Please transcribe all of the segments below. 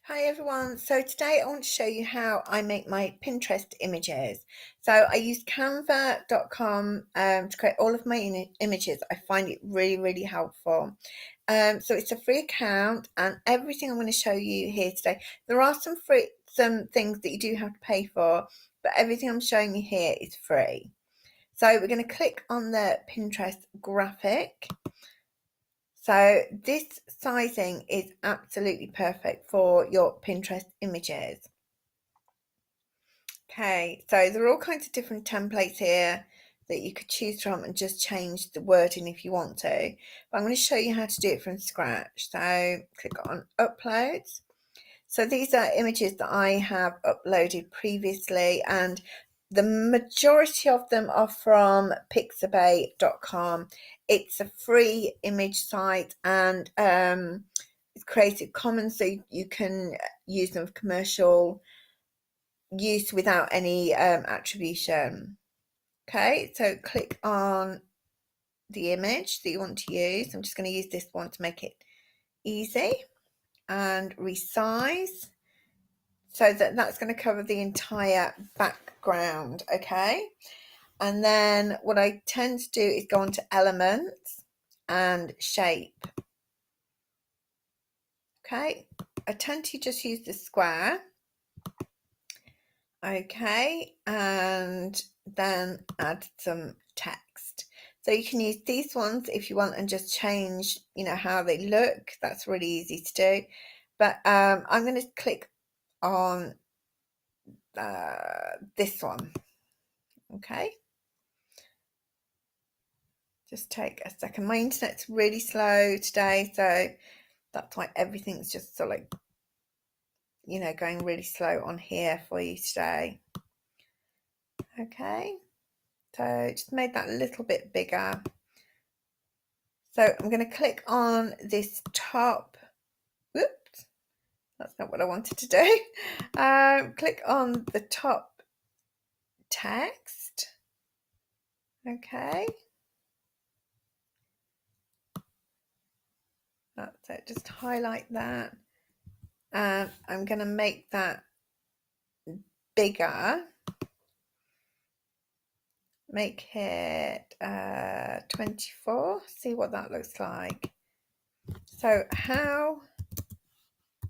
Hi everyone, so today I want to show you how I make my Pinterest images. So I use canva.com to create all of my images. I find it really helpful. So it's a free account, and everything I'm going to show you here today, there are some things that you do have to pay for, but everything I'm showing you here is free. So we're going to click on the Pinterest graphic. So this sizing is absolutely perfect for your Pinterest images. Okay, so there are all kinds of different templates here that you could choose from and just change the wording if you want to. But I'm going to show you how to do it from scratch. So click on Uploads. So these are images that I have uploaded previously, and the majority of them are from pixabay.com. It's a free image site, and it's Creative Commons, so you can use them for commercial use without any attribution. Okay, so click on the image that you want to use. I'm just going to use this one to make it easy, and resize. So that's going to cover the entire background, okay? And then what I tend to do is go on to elements and shape. Okay, I tend to just use the square. Okay, and then add some text. So you can use these ones if you want and just change, how they look. That's really easy to do. But I'm going to click on this one. Okay, just take a second. My internet's really slow today, so that's why everything's just sort of like, going really slow on here for you today. Okay, so just made that a little bit bigger. So I'm going to click on this top. Whoops, that's not what I wanted to do. Click on the top text. Okay, that's it. Just highlight that, and I'm going to make that bigger. Make it 24. See what that looks like. So how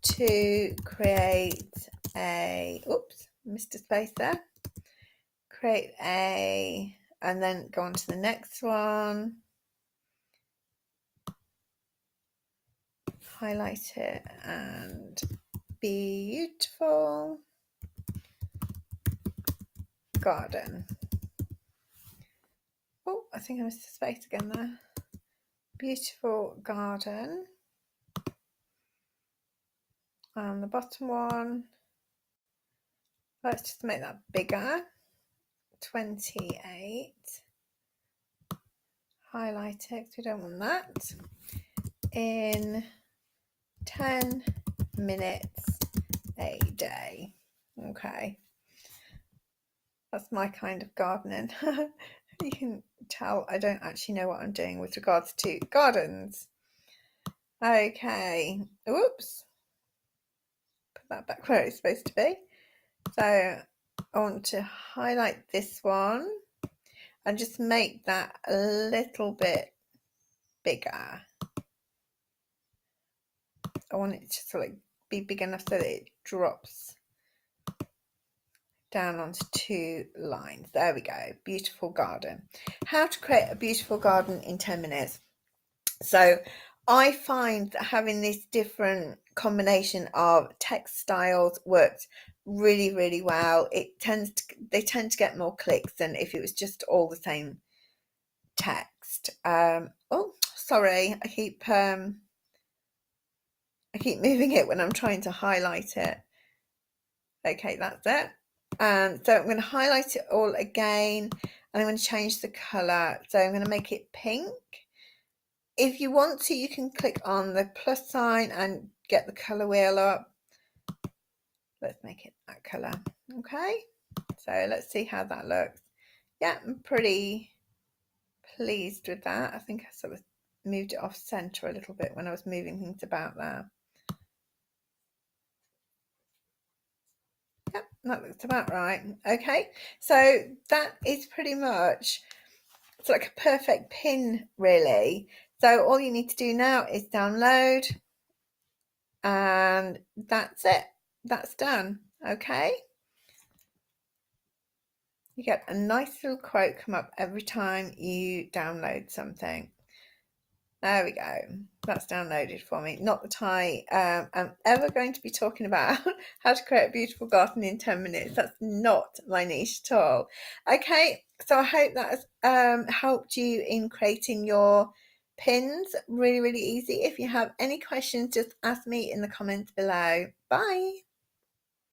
to create a, oops, missed a space there. Create a, and then go on to the next one. Highlight it, and beautiful garden. Oh, I think I missed a space again there. Beautiful garden. And the bottom one, let's just make that bigger. 28. Highlight it because we don't want that. In 10 minutes a day. Okay, that's my kind of gardening. You can tell I don't actually know what I'm doing with regards to gardens. Okay, oops, put that back where it's supposed to be. So I want to highlight this one and just make that a little bit bigger. I want it to sort of be big enough so that it drops down onto two lines. There we go. Beautiful garden. How to create a beautiful garden in 10 minutes. So I find that having this different combination of text styles works really well. They tend to get more clicks than if it was just all the same text. Oh, sorry, I keep moving it when I'm trying to highlight it. Okay, that's it. So I'm going to highlight it all again, and I'm going to change the colour. So I'm going to make it pink. If you want to, you can click on the plus sign and get the colour wheel up. Let's make it that colour. Okay, so let's see how that looks. Yeah, I'm pretty pleased with that. I think I sort of moved it off centre a little bit when I was moving things about there. Yep, that looks about right. Okay, so that is pretty much, it's like a perfect pin really. So all you need to do now is download, and that's it. That's done. Okay, you get a nice little quote come up every time you download something. There we go. That's downloaded for me. Not that I am ever going to be talking about how to create a beautiful garden in 10 minutes. That's not my niche at all. Okay, so I hope that has helped you in creating your pins. Really, really easy. If you have any questions, just ask me in the comments below. Bye.